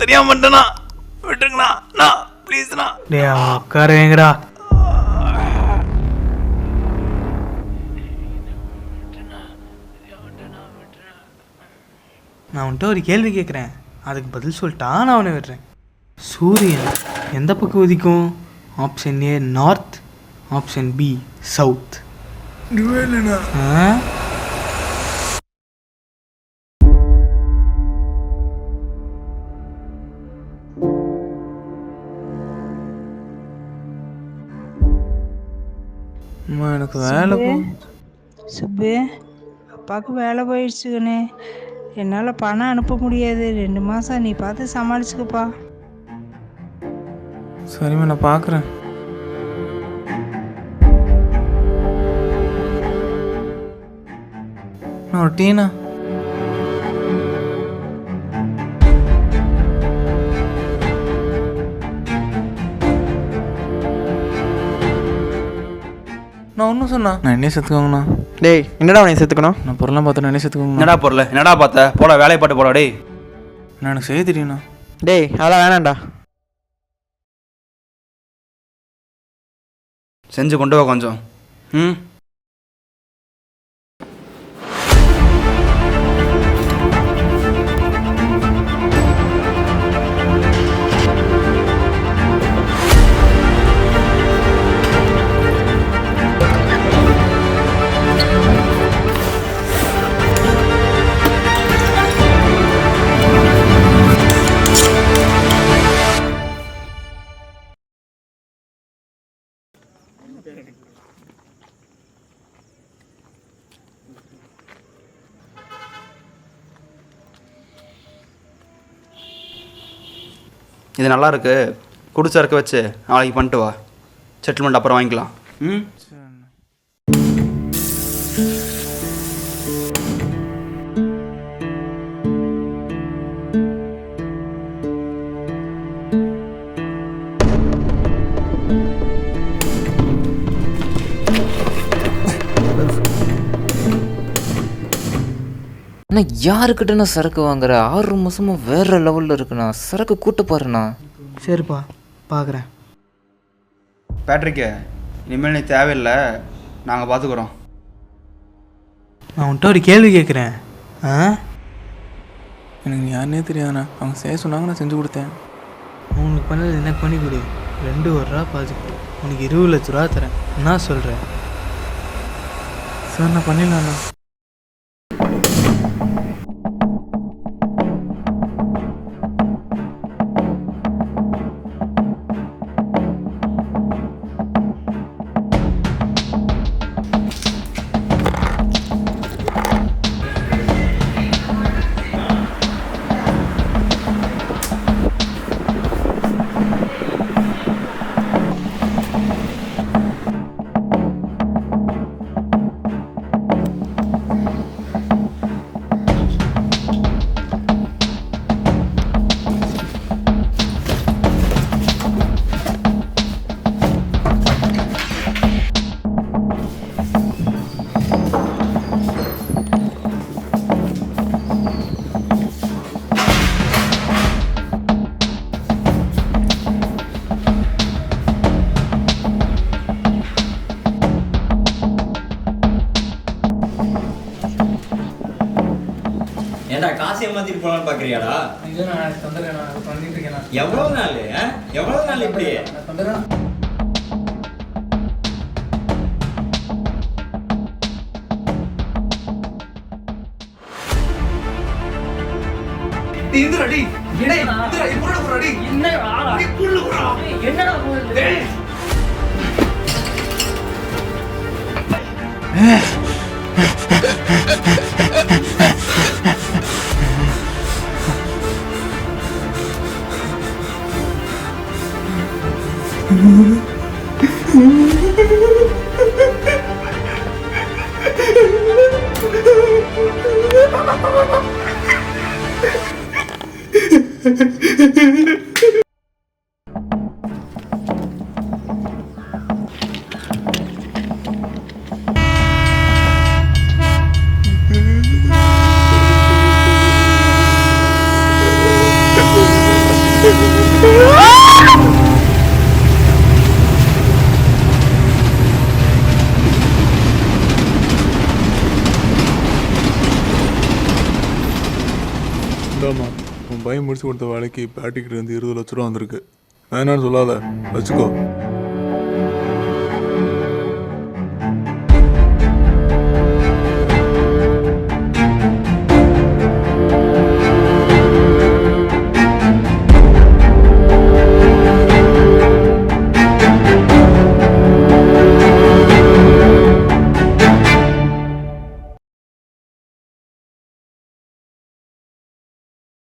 தெரியாம பண்ணிட்டேண்ணா, விட்டுருங்கண்ணா ப்ளீஸ்ண்ணா. டே உட்காருங்கடா. நான் உன்கிட்ட ஒரு கேள்வி கேட்குறேன், அதுக்கு பதில் சொல்லிட்டா நான் அவனை விடுறேன். சூரியன் எந்த பக்கம் உதிக்கும்? Option A north, option B south. எனக்கு வேலை சுப்பு, அப்பாவுக்கு வேலை போயிடுச்சுக்கண்ணே. என்னால் பணம் அனுப்ப முடியாது. 2 மாதம் நீ பார்த்து சமாளிச்சுக்கப்பா. சரிம்மா, நான் பார்க்குறேன். நான் ஒரு டீனா. நான் ஒன்றும் சொன்னா நான் என்ன சேர்த்துக்கோங்கண்ணா. டேய் என்னடா அவனை சேர்த்துக்கணும்? நான் பொருளாக பார்த்தேன், என்ன சேர்த்துக்கோங்க. என்னடா பொருள், என்னடா பார்த்த? போடா வேலையை பாட்டு போடா. டேய் நான் எனக்கு செய்ய தெரியுண்ணா. டேய் அதெல்லாம் வேணாம்டா. செஞ்சு கொண்டு வா கொஞ்சம். இது நல்லா இருக்கு, குடிச்சா இருக்க வச்சு நாளைக்கு பண்ணிட்டு வா. செட்டில்மெண்ட் அப்புறம் வாங்கிக்கலாம். அண்ணா யாருக்கிட்டண்ணா சரக்கு வாங்குற? 6 மாதமும் வேறு லெவலில் இருக்குண்ணா. சரக்கு கூட்ட பாருண்ணா. சரிப்பா, பார்க்குறேன். பேட்ரிக்கு, இனிமேல் நீ தேவையில்லை, நாங்கள் பார்த்துக்குறோம். நான் உன்கிட்ட ஒரு கேள்வி கேட்குறேன். எனக்கு யாருன்னே தெரியாதுண்ணா. அவங்க செய்ய சொன்னாங்க, நான் செஞ்சு கொடுத்தேன். உனக்கு பண்ணது எனக்கு பண்ணி கொடு. 2 ரூபா பாதிக்கு உனக்கு 20 லட்ச ரூபா தரேன். என்ன சொல்கிறேன்? சார் நான் பண்ணிடலாண்ணா. ஏண்டா காசு ஏமாத்திட்டு போலான்னு பாக்குறியாடா? எவ்வளவு நாள் இப்படி? பையன் முடிச்சு கொடுத்த வேலைக்கு பேட்டிக்கிட்ட இருந்து 20 லட்ச ரூபா வந்திருக்கு. வேணான்னு சொல்லாத, வச்சுக்கோ.